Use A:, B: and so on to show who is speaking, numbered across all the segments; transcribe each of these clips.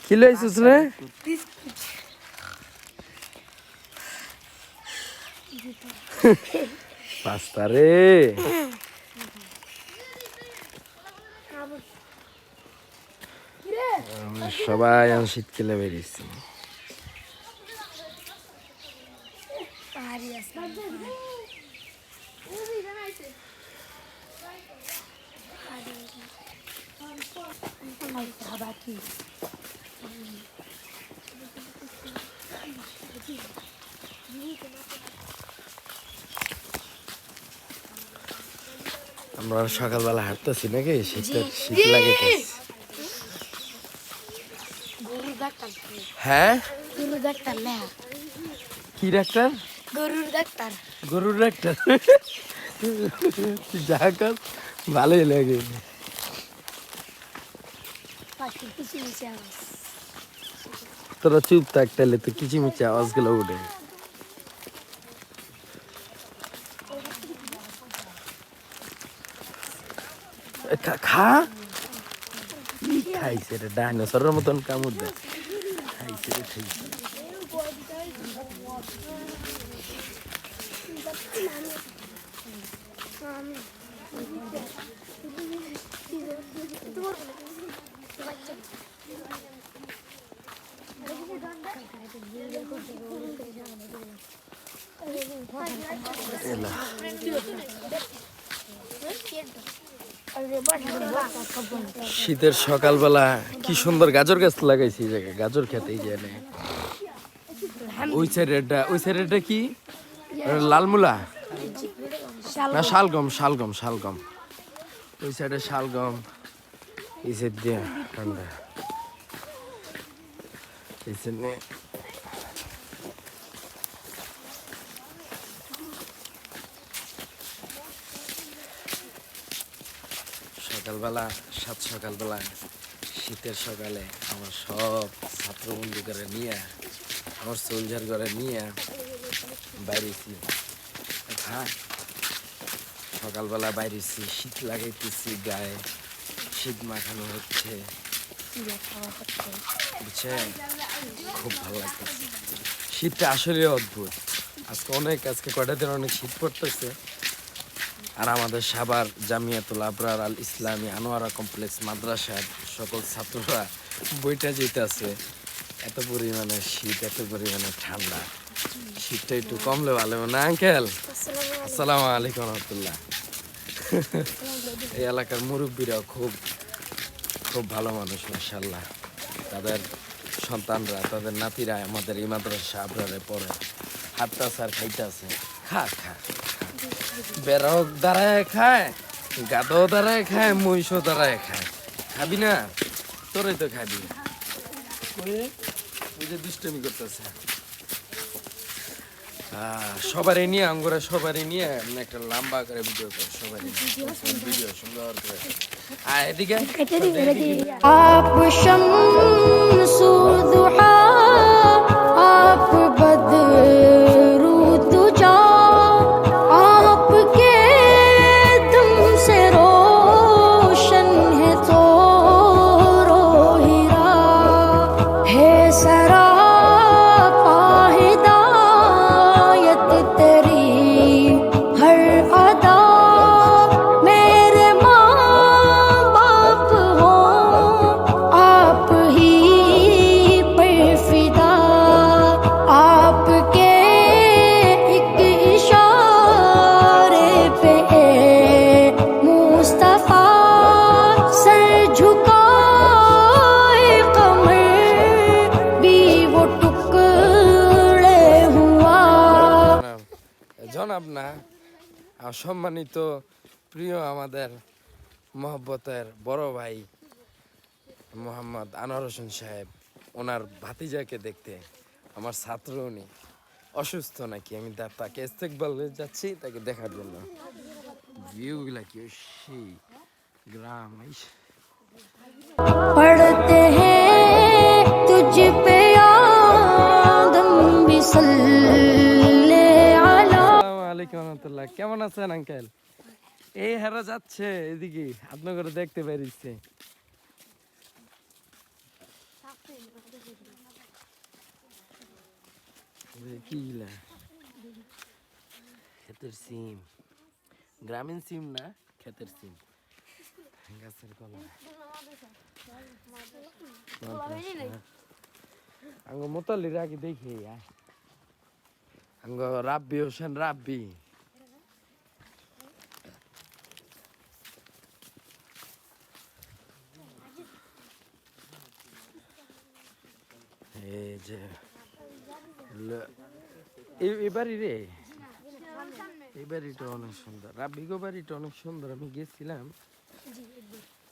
A: কি লইছিস রে? পাস্তা রে। সবাই শীতকালে বেরিয়েছি। আমরা সকালবেলা হাঁটতেছি নাকি, শীত লাগেছে। হ্যাঁ, কি ডাক্তার? গরুর ডাক্তার। যাক, ভালোই লাগে। তোরা চুপ থাক, তাহলে তো কিচিমিচি আওয়াজ গুলো উঠে। খা, খাইছে রে ডাইনোসরের মতন কামড় দেয়। খাইছে রে, খাইছে। শীতের সকালবেলা কি সুন্দর গাজর গাছ লাগাইছি। এই জায়গায় গাজর খেতেই যায় না। ওই সাইডেরটা কি লালমুলা না শালগম? শালগম, শালগম। ওই সাইডে শালগম, এই সাইড দিয়ে ঠান্ডা। এই সাইডে সকালবেলা, সকালবেলা শীতের সকালে আমার সব ছাত্র বন্ধু করে নিয়ে, আমার সোলজার করে নিয়ে বাইরেছি। হ্যাঁ, সকালবেলা বাইরেছি, শীত লাগাইতেছি গায়ে, শীত মাখানো হচ্ছে, বুঝছেন? খুব ভালো লাগতেছে। শীতটা আসলে অদ্ভুত। আজকে কয়টা দিন অনেক শীত পড়তেছে। আর আমাদের সাভার জামিয়াতুল আবরার আল ইসলামী আনোয়ারা কমপ্লেক্স মাদ্রাসার সকল ছাত্ররা বইটা যেতেছে। এত পরিমাণে শীত, এত পরিমাণে ঠান্ডা। শীতটা একটু কমলে ভালো না আঙ্কেল? আসসালামু আলাইকুম রহমতুল্লাহ। এই এলাকার মুরব্বীরাও খুব খুব ভালো মানুষ, মাশাআল্লাহ। তাদের সন্তানরা, তাদের নাতিরা আমাদের এই মাদ্রাসা আবরারে পড়ে, হাঁটতাছে আর খাইতেছে। খা খা, বেড়াও দাঁড়ায় খায়, গাদও দাঁড়ায় খায়, মহিষও দাঁড়ায় খায়। খাবি না? তোরাই তো খাবি। ওই যে দুষ্টমি করতেছে। সবারই নিয়ে, আঙ্গুরা সবারই নিয়ে একটা লম্বা করে ভিডিও করে, সবারই ভিডিও সুন্দর করে। এদিকে आप शम्सु दुहा, आप बदरू तुजा, आपके दम से रोशन है तो हीरा है सरापा हिदायत तेरी हर अदा। জনাব না, সম্মানিত প্রিয় আমাদের মহব্বতের বড় ভাই মোহাম্মদ আনোয়ার হোসেন সাহেব, ওনার ভাতিজাকে দেখতে আমার ছাত্র, উনি অসুস্থ নাকি, আমি তাকে ইস্তেকবালে যাচ্ছি তাকে দেখার জন্য। ভিউগুলা কি সেই গ্রাম। পড়তে হ্যায় তুঝ পে আদম বিসল্লে আলা। আসসালামু আলাইকুম রহমতুল্লাহ। কেমন আছেন আঙ্কেল? এই হেরা যাচ্ছে এদিকে, আপনার দেখতে পারিছে। কি গিলা ক্ষেতের সিম, গ্রামীণ সিম না, ক্ষেতের সিম, গাছের কলা। আঙ্গ মোতালির আগে দেখি আঙ্গ রাব্বি হোসেন রাব্বি। এই যে এই বাড়ি রে, এই বাড়িটা অনেক সুন্দর, রাব্বিগো বাড়িটা অনেক সুন্দর। আমি গেছিলাম,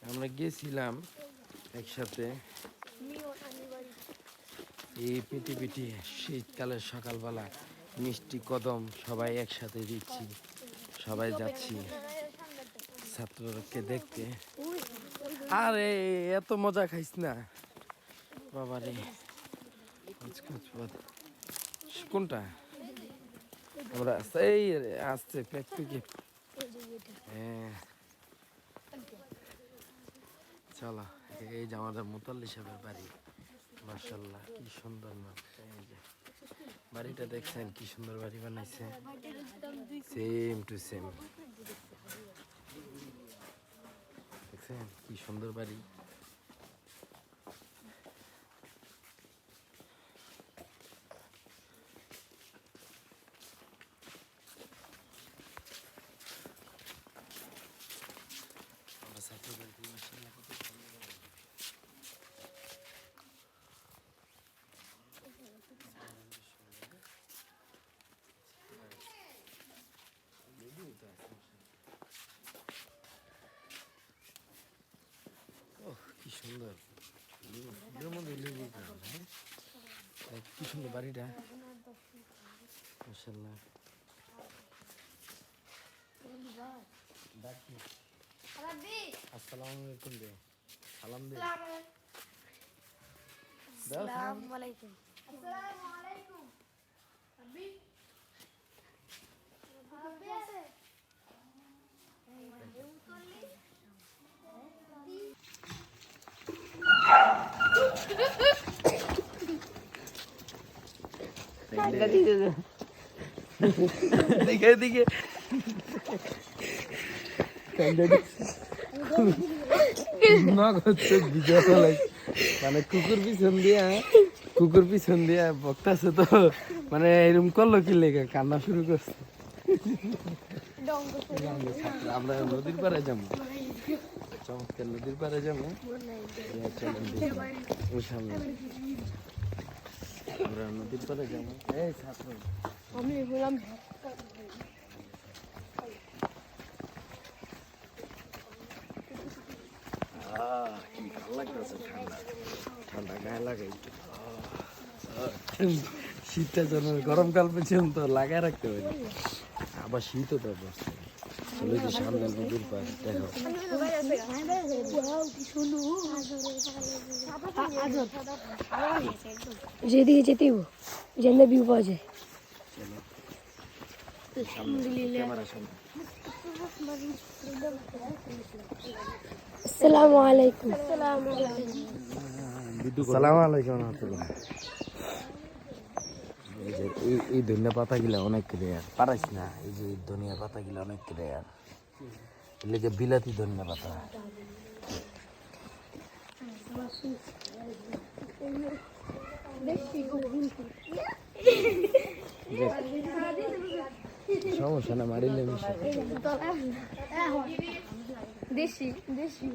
A: আমরা গেছিলাম একসাথে। এই পিটি পিটি শীতকালের সকালবেলা মিষ্টি কদম সবাই একসাথে দিচ্ছি, সবাই যাচ্ছি ছাত্রকে দেখতে। আরে এত মজা খাইস না বাবারে। কোনটা আমরা এই আসছে প্যাকপিকে। হ্যাঁ চলো, এই যে আমাদের মুতাল্লি সাহেবের বাড়ি। মাশাআল্লাহ কি সুন্দর না, এই যে বাড়িটা দেখছেন কি সুন্দর বাড়ি বানাইছে, সেম টু সেম। দেখছেন কি সুন্দর বাড়ি। কি সুন্দর, কি সুন্দর বাড়িটা, মাশাআল্লাহ। আসসালামু আলাইকুম দে, সালাম দে। আসসালামু আলাইকুম। আসসালামু আলাইকুম। আব্বি আব্বি আছে দিকে দিকে মানে কুকুর পিছন দিয়া বক্তাছে তো, মানে এরকম করলো কি লেগে কান্না শুরু করছে। আমরা নদীর পাড়ে যাবো, চমৎকার নদীর পাড়ে যাবো সামনে। আমরা নদীর পাড়ে যাবো। এই ছাত্র আমি বললাম কি ভালো লাগতেছে, ঠান্ডা ঠান্ডা গায়ে লাগাই। শীতটা যেন গরমকাল পর্যন্ত লাগায় রাখতে পারি, আবার শীতও তো বসছে। চলো যে সামনে নদীর পার দেখো,
B: যেদিকে যেতেই যেন ভিউ পাওয়া যায়। আসসালামু আলাইকুম।
A: আসসালামু আলাইকুম রাহমাতুল্লাহ। এই যে এই ধনিয়া পাতা গিলা অনেক রেয়ার, পারাইস না। এই যে ধনিয়া পাতা গিলা অনেক রেয়ার, এগুলো যে বিলাতি ধনিয়া পাতা। সমস্যা না, মারিলে
B: দেশি দেশি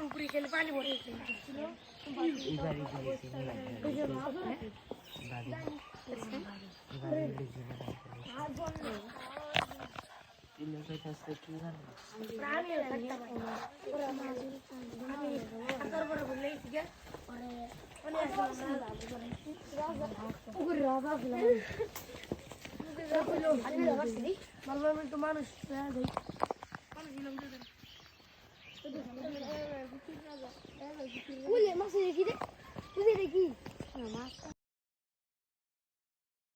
B: উপরে খেলে পানি ভরে মানুষ মাছ দেখি রে, দেখি